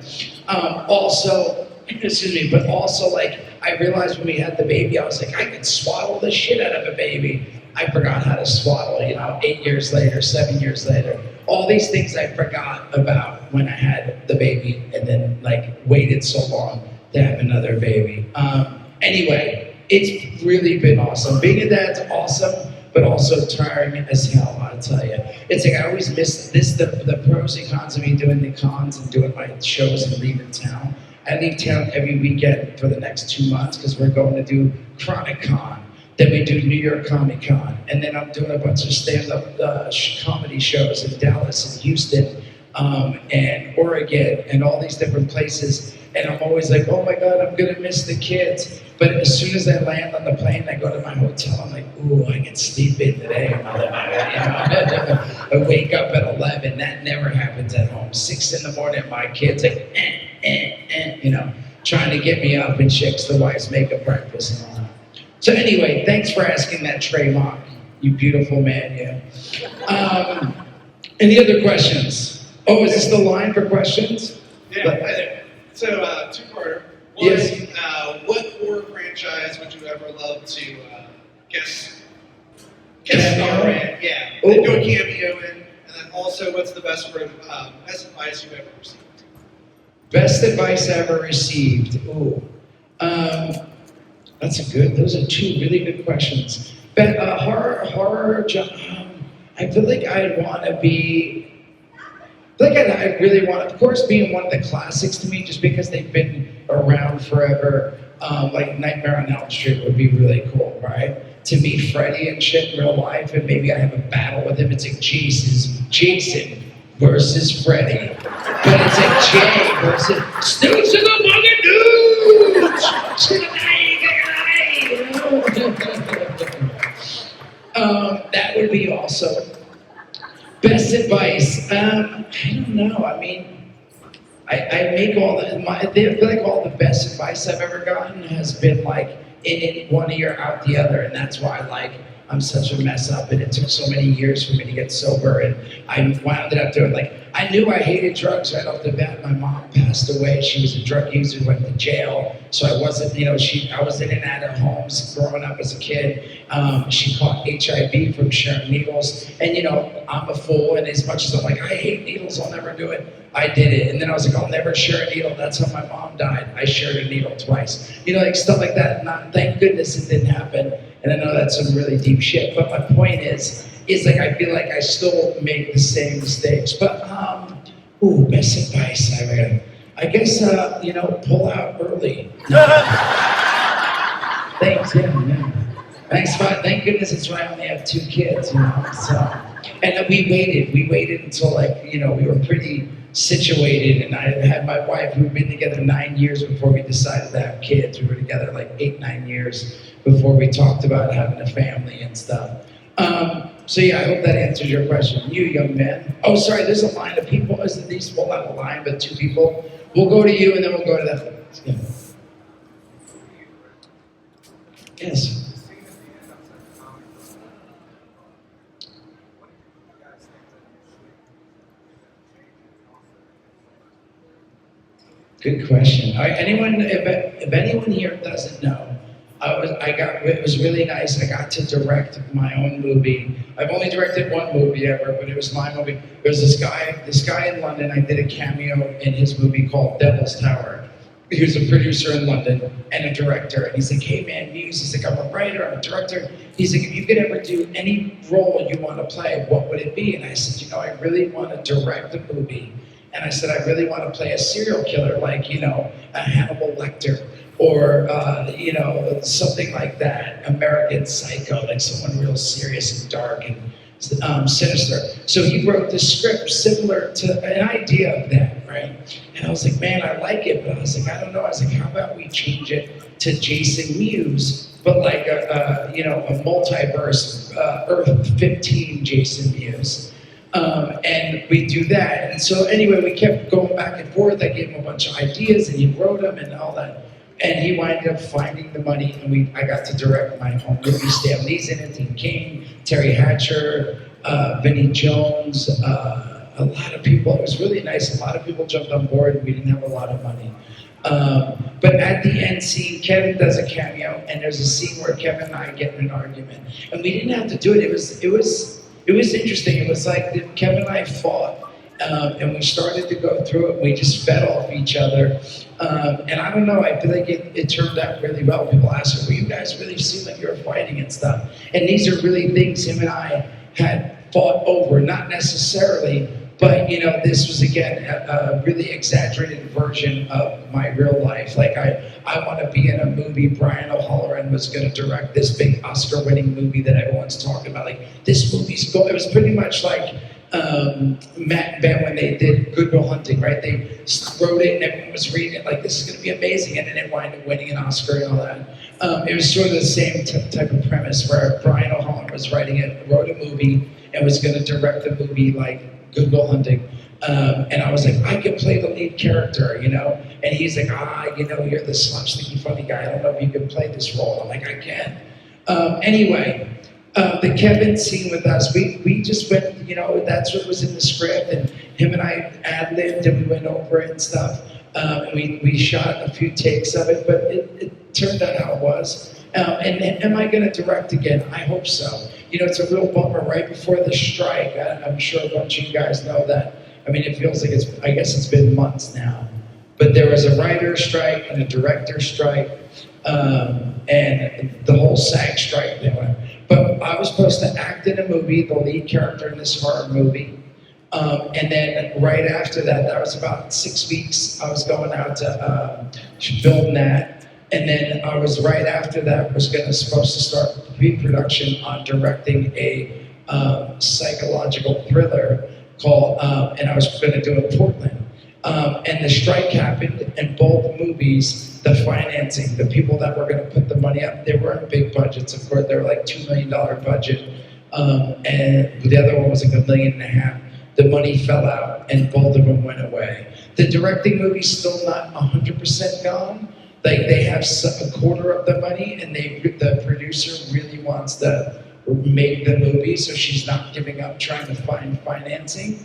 Speaker 12: But also like, I realized when we had the baby, I was like, I could swallow the shit out of a baby. I forgot how to swaddle, 8 years later, 7 years later. All these things I forgot about when I had the baby and then waited so long to have another baby. Anyway, it's really been awesome. Being a dad's awesome, but also tiring as hell, I'll tell you. It's I always miss the pros and cons of me doing the cons and doing my shows and leaving town. I leave town every weekend for the next 2 months because we're going to do Chronic Con. Then we do New York Comic Con. And then I'm doing a bunch of stand-up comedy shows in Dallas and Houston and Oregon and all these different places. And I'm always like, oh my God, I'm gonna miss the kids. But as soon as I land on the plane, I go to my hotel, I'm like, ooh, I can sleep in today. I wake up at 11, that never happens at home. 6 in the morning, my kid's like, trying to get me up and shit 'cause the wife's making breakfast and all that. So anyway, thanks for asking that, Trey Mock, you beautiful man, yeah. Any other questions? Oh, is this the line for questions?
Speaker 11: Yeah, hi there. So, two-parter. One,
Speaker 12: yes.
Speaker 11: What horror franchise would you ever love to guest
Speaker 12: Cameo?
Speaker 11: star in? Yeah,
Speaker 12: Ooh.
Speaker 11: do a cameo in. And then also, what's the best advice you've ever received?
Speaker 12: Best advice I ever received. Ooh. Those are two really good questions. But horror, I feel like I'd want to be, I really want, of course, being one of the classics to me, just because they've been around forever. Like Nightmare on Elm Street would be really cool, right? To meet Freddy and shit in real life, and maybe I have a battle with him. It's like Jason versus Freddy. But it's like Jay versus Snooze in the that would be awesome. Best advice? I don't know. I mean, I make I feel like all the best advice I've ever gotten has been in one ear, out the other, and that's why I'm such a mess up, and it took so many years for me to get sober, and I wound up doing I knew I hated drugs right off the bat. My mom passed away. She was a drug user, went to jail, so I wasn't, I was in and out of homes growing up as a kid. She caught HIV from sharing needles, and I'm a fool, and as much as I'm I hate needles, I'll never do it. I did it, and then I was I'll never share a needle. That's how my mom died. I shared a needle twice. Stuff like that. Thank goodness it didn't happen. And I know that's some really deep shit, but my point is I feel like I still make the same mistakes. But best advice I guess pull out early. Thanks, yeah. Thanks, thank goodness it's why I only have 2 kids, So, and we waited until we were pretty situated, and I had my wife. We've been together 9 years before we decided to have kids. We were together 8-9 years before we talked about having a family and stuff. So yeah, I hope that answers your question. You, young man. Oh, sorry, there's a line of people. Well, not a line, but 2 people. We'll go to you, and then we'll go to that. Yeah. Yes. Good question. All right, if anyone here doesn't know, it was really nice. I got to direct my own movie. I've only directed one movie ever, but it was my movie. There was this guy in London. I did a cameo in his movie called Devil's Tower. He was a producer in London and a director. And he's like, hey man, Muse. He's like, I'm a writer, I'm a director. He's like, if you could ever do any role you want to play, what would it be? And I said, I really want to direct a movie. And I said, I really want to play a serial killer, a Hannibal Lecter, or, something like that, American Psycho, someone real serious and dark and sinister. So he wrote the script similar to an idea of that, right? And I was like, man, I like it, but I was like, I don't know. I was like, how about we change it to Jason Mewes, but a multiverse, Earth 15 Jason Mewes. And we do that. And so anyway, we kept going back and forth. I gave him a bunch of ideas, and he wrote them and all that. And he wound up finding the money, and I got to direct my own movie. Stan Lee's in it, Dean King, Terry Hatcher, Vinnie Jones, a lot of people. It was really nice. A lot of people jumped on board, and we didn't have a lot of money. But at the end scene, Kevin does a cameo, and there's a scene where Kevin and I get in an argument, and we didn't have to do it. It was interesting. It was like Kevin and I fought, and we started to go through it. We just fed off each other, and I don't know. I feel like it turned out really well. People ask, "Well, you guys really seem like you were fighting and stuff." And these are really things him and I had fought over, not necessarily. But this was again a really exaggerated version of my real life. Like I want to be in a movie. Brian O'Halloran was going to direct this big Oscar-winning movie that everyone's talking about. Like this movie's It was pretty much like Matt and Ben when they did Good Will Hunting, right? They wrote it and everyone was reading it like this is going to be amazing, and then it wound up winning an Oscar and all that. It was sort of the same type of premise where Brian O'Halloran was writing it, wrote a movie, and was going to direct the movie like Good Will Hunting. And I was like, I can play the lead character, And he's like, you're the slapsticky funny guy. I don't know if you can play this role. I'm like, I can. Anyway, the Kevin scene with us, we just went, that's what was in the script, and him and I ad-libbed and we went over it and stuff. And we shot a few takes of it, but it turned out how it was. And am I going to direct again? I hope so. It's a real bummer right before the strike. I'm sure a bunch of you guys know that. I mean, it feels like I guess it's been months now. But there was a writer's strike and a director's strike, and the whole SAG strike. But I was supposed to act in a movie, the lead character in this horror movie. And then right after that was about 6 weeks, I was going out to film that. And then I was right after that supposed to start pre-production on directing a psychological thriller called, and I was going to do it in Portland. And the strike happened, and both movies, the financing, the people that were going to put the money up, they weren't big budgets. Of course, they were like $2 million budget, and the other one was like $1.5 million. The money fell out, and both of them went away. The directing movie's still not 100% gone. Like they have a quarter of the money, and the producer really wants to make the movie, so she's not giving up trying to find financing.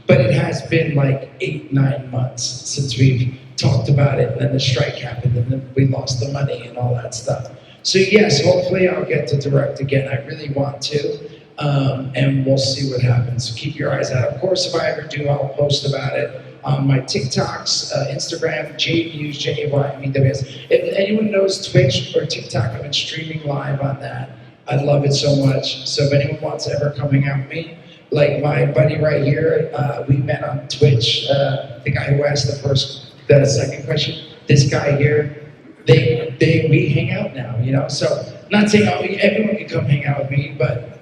Speaker 12: But it has been like 8-9 months since we've talked about it, and then the strike happened, and then we lost the money and all that stuff. So yes, hopefully I'll get to direct again. I really want to, and we'll see what happens. So keep your eyes out. Of course, if I ever do, I'll post about it on my TikToks, Instagram, JMews, JAYMEWS. If anyone knows Twitch or TikTok, I've been streaming live on that. I love it so much. So if anyone wants to ever come hang out with me, like my buddy right here, we met on Twitch. The guy who asked the second question, this guy here, we hang out now, So I'm not saying everyone can come hang out with me, but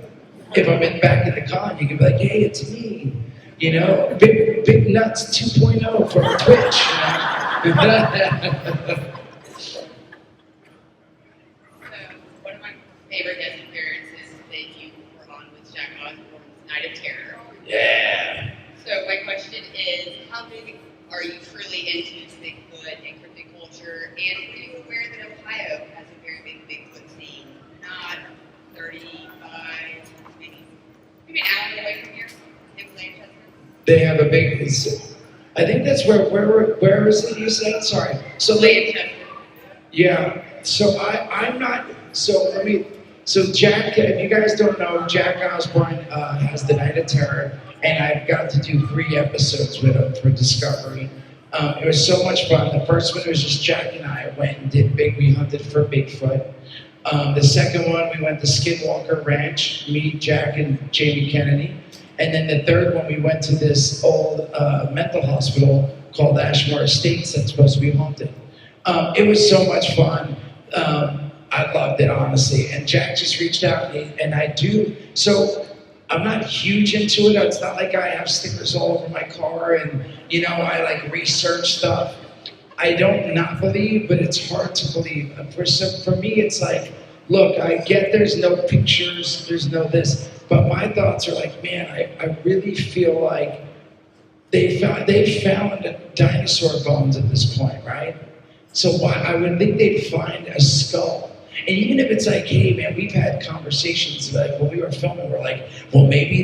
Speaker 12: if I'm back at the con, you can be like, hey, it's me. Big Nuts 2.0 from Twitch.
Speaker 14: One of my favorite guest appearances that you were on with Jack Osborne's Night of Terror.
Speaker 12: Yeah.
Speaker 14: So my question is, how big are you truly into Bigfoot and cryptid culture? And are you aware that Ohio has a very big Bigfoot scene? Not 35, maybe an hour away from here, in Lancaster.
Speaker 12: They have a big. I think that's where is it? You said sorry. So
Speaker 14: Lancaster.
Speaker 12: Yeah. So I'm not. So So Jack, if you guys don't know, Jack Osborne has the Night of Terror, and I've got to do 3 episodes with him for Discovery. It was so much fun. The first one was just Jack and I went and we hunted for Bigfoot. The second one, we went to Skinwalker Ranch, me, Jack, and Jamie Kennedy. And then the third one, we went to this old mental hospital called Ashmore Estates that's supposed to be haunted. It was so much fun. I loved it, honestly. And Jack just reached out, and I do. So I'm not huge into it. It's not like I have stickers all over my car and, I like research stuff. I don't not believe, but it's hard to believe. For me, it's like, look, I get there's no pictures, there's no this, but my thoughts are like, man, I really feel like they found dinosaur bones at this point, right? So why I would think they'd find a skull. And even if it's like, hey man, we've had conversations like when we were filming, we're like, well maybe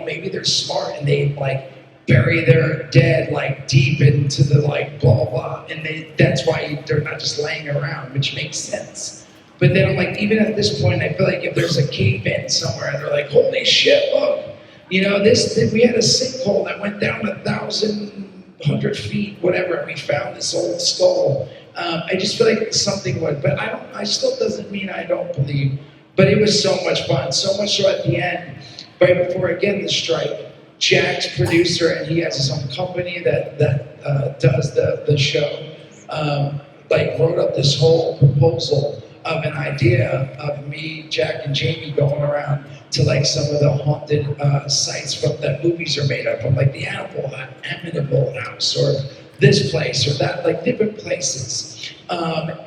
Speaker 12: maybe they're smart and they like bury their dead like deep into the like blah blah blah, and that's why they're not just laying around, which makes sense. But then I'm like, even at this point, I feel like if there's a cave in somewhere, and they're like, holy shit, look, we had a sinkhole that went down 1,100 feet, whatever, and we found this old skull. I just feel like something would, but I still doesn't mean I don't believe. But it was so much fun, so much so at the end, right before again the strike. Jack's producer, and he has his own company that does the show. Wrote up this whole proposal of an idea of me, Jack, and Jamie going around to like some of the haunted sites from that movies are made up of, like the Amityville House or this place or that, like different places. And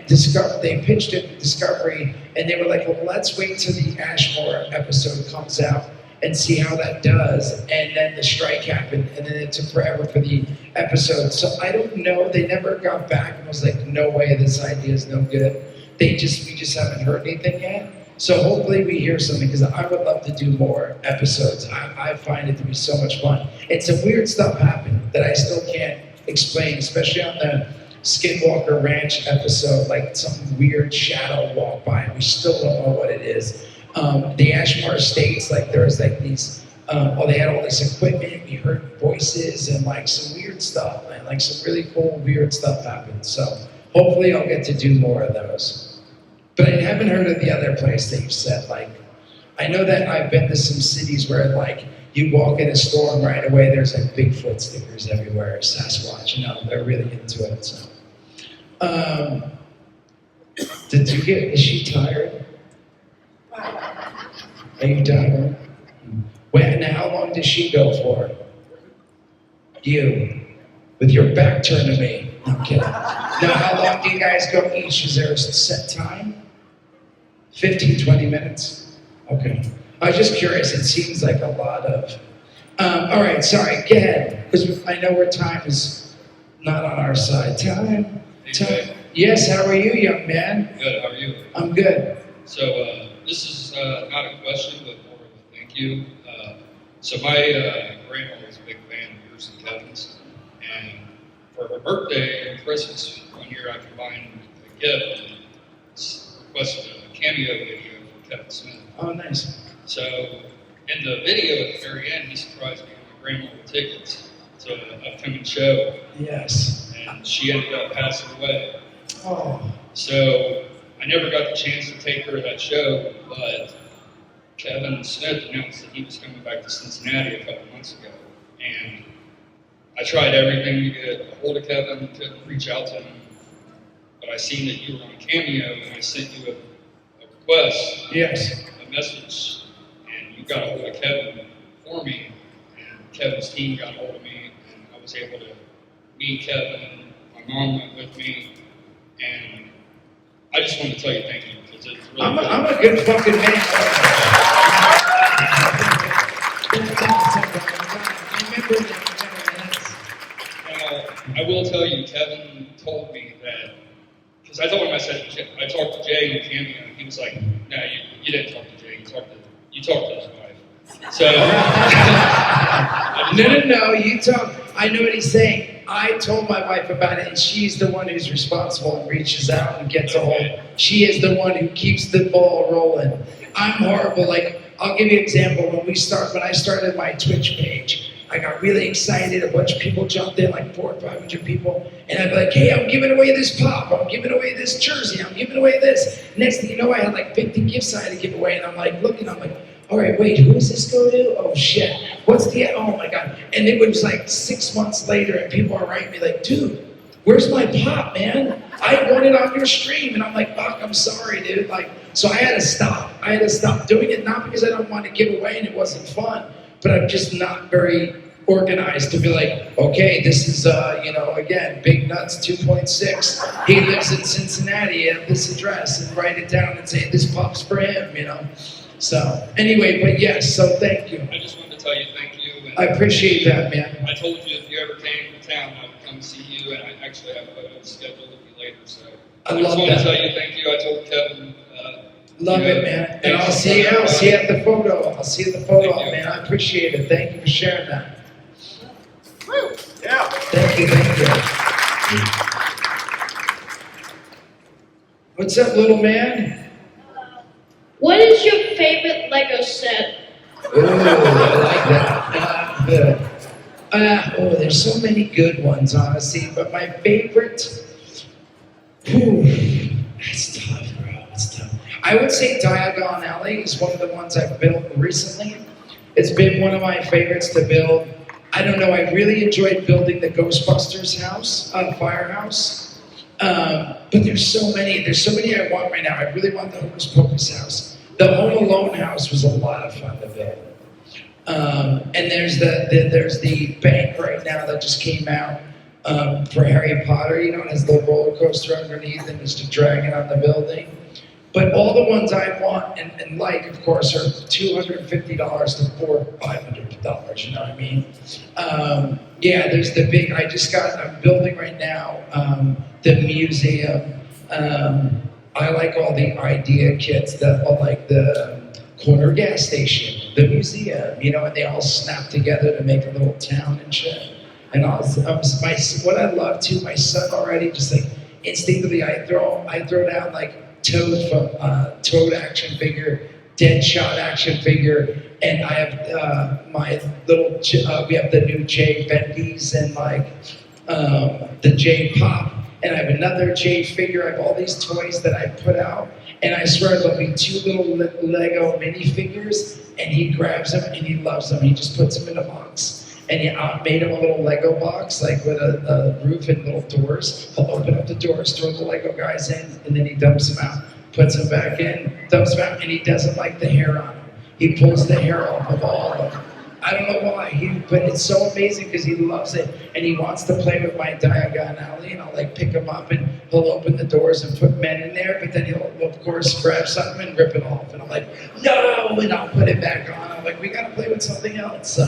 Speaker 12: they pitched it to Discovery, and they were like, well, let's wait till the Ashmore episode comes out and see how that does. And then the strike happened, and then it took forever for the episode. So I don't know. They never got back and was like, no way, this idea is no good. We just haven't heard anything yet. So hopefully we hear something, because I would love to do more episodes. I find it to be so much fun. And some weird stuff happened that I still can't explain, especially on the Skinwalker Ranch episode, like some weird shadow walked by, and we still don't know what it is. The Ashmore Estates, like there was like these, they had all this equipment, we heard voices and like some weird stuff, and like some really cool weird stuff happened. So hopefully I'll get to do more of those. But I haven't heard of the other place that you said, like, I know that I've been to some cities where like you walk in a store and right away there's like Bigfoot stickers everywhere, Sasquatch, they're really into it, so. Is she tired? Are you tired? Now how long does she go for? You, with your back turned to me. No, I'm kidding. Now how long do you guys go each? Is there a set time? 15, 20 minutes? Okay. I was just curious, it seems like a lot of... all right, sorry, go ahead. Because I know where time is not on our side. Time. Yes, how are you, young man?
Speaker 15: Good, how are you?
Speaker 12: I'm good.
Speaker 15: So, this is not a question, but more of a thank you. So my grandma was a big fan of yours and Kevin's, and for her birthday and Christmas, one year I combined a gift and requested a cameo video for Kevin Smith.
Speaker 12: Oh, nice.
Speaker 15: So, in the video at the very end, he surprised me with my grandma with tickets to an upcoming show.
Speaker 12: Yes.
Speaker 15: And she ended up passing away.
Speaker 12: Oh.
Speaker 15: So I never got the chance to take her to that show, but Kevin Smith announced that he was coming back to Cincinnati a couple months ago. And I tried everything to get a hold of Kevin, couldn't reach out to him. But I seen that you were on Cameo, and I sent you a request.
Speaker 12: Yes.
Speaker 15: A message, and you got a hold of Kevin for me, and Kevin's team got a hold of me, and I was able to meet Kevin. My mom went with me, and I just want to tell you thank you, because it's really
Speaker 12: I'm a good fucking man.
Speaker 15: I will tell you, Kevin told me that, because I told him, I talked to Jay in Cameo, and he was like, no, you didn't talk to Jay, you talked to his wife. So,
Speaker 12: No, you talk. I know what he's saying. I told my wife about it, and she's the one who's responsible and reaches out and gets a hold. She is the one who keeps the ball rolling. I'm horrible. Like, I'll give you an example. When I started my Twitch page, I got really excited. A bunch of people jumped in, like 400 or 500 people, and I'd be like, "Hey, I'm giving away this pop. I'm giving away this jersey. I'm giving away this." Next thing you know, I had like 50 gifts I had to give away, and I'm like looking. I'm like, all right, wait, who does this go to? Oh shit, oh my God. And it was like 6 months later, and people are writing me like, dude, where's my pop, man? I won it on your stream. And I'm like, fuck, I'm sorry, dude. Like, so I had to stop. I had to stop doing it, not because I don't want to give away and it wasn't fun, but I'm just not very organized to be like, okay, this is, again, Big Nuts 2.6. He lives in Cincinnati at this address, and write it down and say, this pop's for him, So, anyway, but yes, so thank you.
Speaker 15: I just wanted to tell you thank you. And
Speaker 12: I appreciate that, man.
Speaker 15: I told you if you ever came to town, I would come see you, and I actually have photos scheduled with you later. So
Speaker 12: I
Speaker 15: just
Speaker 12: love
Speaker 15: wanted to
Speaker 12: that.
Speaker 15: tell you thank you. I told Kevin.
Speaker 12: Love it, man. And I'll see you at the photo. Man. I appreciate it. Thank you for sharing that.
Speaker 5: Yeah.
Speaker 12: Thank you, thank you. What's up, little man?
Speaker 16: What is your favorite Lego set?
Speaker 12: Ooh, I like that. There's so many good ones, honestly, but my favorite, that's tough, bro, it's tough. I would say Diagon Alley is one of the ones I've built recently. It's been one of my favorites to build. I don't know, I really enjoyed building the Ghostbusters house, firehouse. But there's so many I want right now. I really want the Hocus Pocus house. The Home Alone house was a lot of fun to build. And there's the bank right now that just came out for Harry Potter, you know, it has the roller coaster underneath and it's just dragging on the building. But all the ones I want and like, of course, are $250 to $500, you know what I mean? Yeah, there's the big, I'm building right now the museum. I like all the idea kits that are like the corner gas station, the museum, you know, and they all snap together to make a little town and shit. And what I love too, my son already just like instinctively, I throw down like Toad from Toad action figure, Deadshot action figure, and I have my little. We have the new J Bendy's and like the J Pop, and I have another J figure. I have all these toys that I put out, and I swear there'll be 2 little Lego minifigures, and he grabs them and he loves them. He just puts them in a box. And I made him a little Lego box, like with a roof and little doors. He'll open up the doors, throw the Lego guys in, and then he dumps them out. Puts them back in, dumps them out, and he doesn't like the hair on them. He pulls the hair off of all of them. I don't know why, but it's so amazing because he loves it. And he wants to play with my Diagon Alley, and I'll like pick him up and he'll open the doors and put men in there, but then he'll, of course, grab something and rip it off. And I'm like, no, and I'll put it back on. I'm like, we gotta play with something else, so.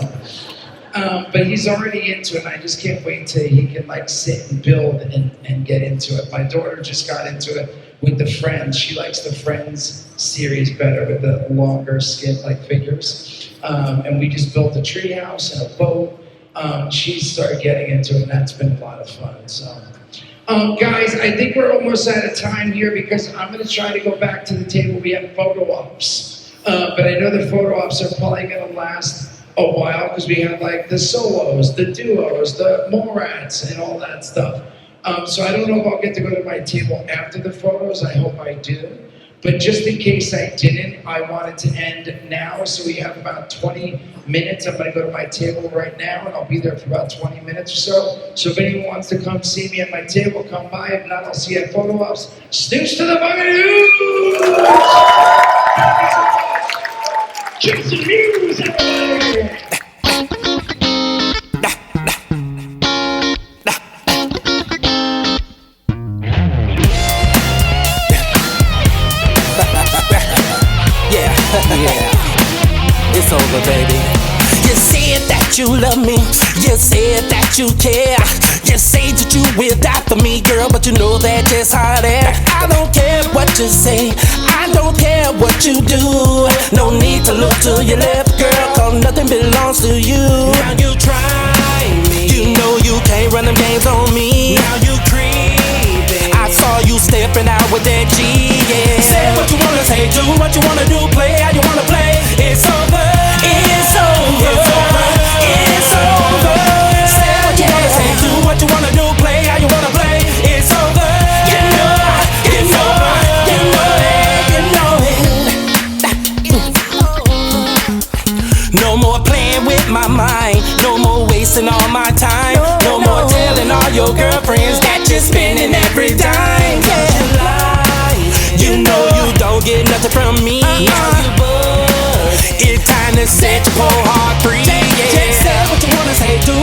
Speaker 12: But he's already into it, and I just can't wait till he can like sit and build and get into it. My daughter just got into it with the Friends. She likes the Friends series better with the longer skin like figures. And we just built a tree house and a boat. She started getting into it, and that's been a lot of fun. So, guys, I think we're almost out of time here because I'm going to try to go back to the table. We have photo ops, but I know the photo ops are probably going to last a while because we have like the solos, the duos, the Morats, and all that stuff. So I don't know if I'll get to go to my table after the photos. I hope I do. But just in case I didn't, I wanted to end now. So we have about 20 minutes. I'm going to go to my table right now, and I'll be there for about 20 minutes or so. So if anyone wants to come see me at my table, come by. If not, I'll see you at photo ops. Snooze to the bucket! Kick some news, everybody!
Speaker 17: Yeah, it's over, baby. You said that you love me, you said that you care. You say that you will die for me, girl, but you know that just hot air. I don't care what you say, I don't care what you do. No need to look to your left, girl, cause nothing belongs to you. Now you try me, you know you can't run them games on me. Now you creeping, I saw you stepping out with that G, yeah. Say what you wanna say, do what you wanna do, play how you wanna play. It's over, it's over, it's over, it's over. Say what you wanna say, do what you wanna do, play how you wanna play. It's over, you know, it's over, you know it, you know it. No more playing with my mind, no more wasting all my time, no more telling all your girlfriends that you're spending every dime. You know you don't get nothing from me. It's time to set your whole heart free. Yeah. Just say what you wanna say, do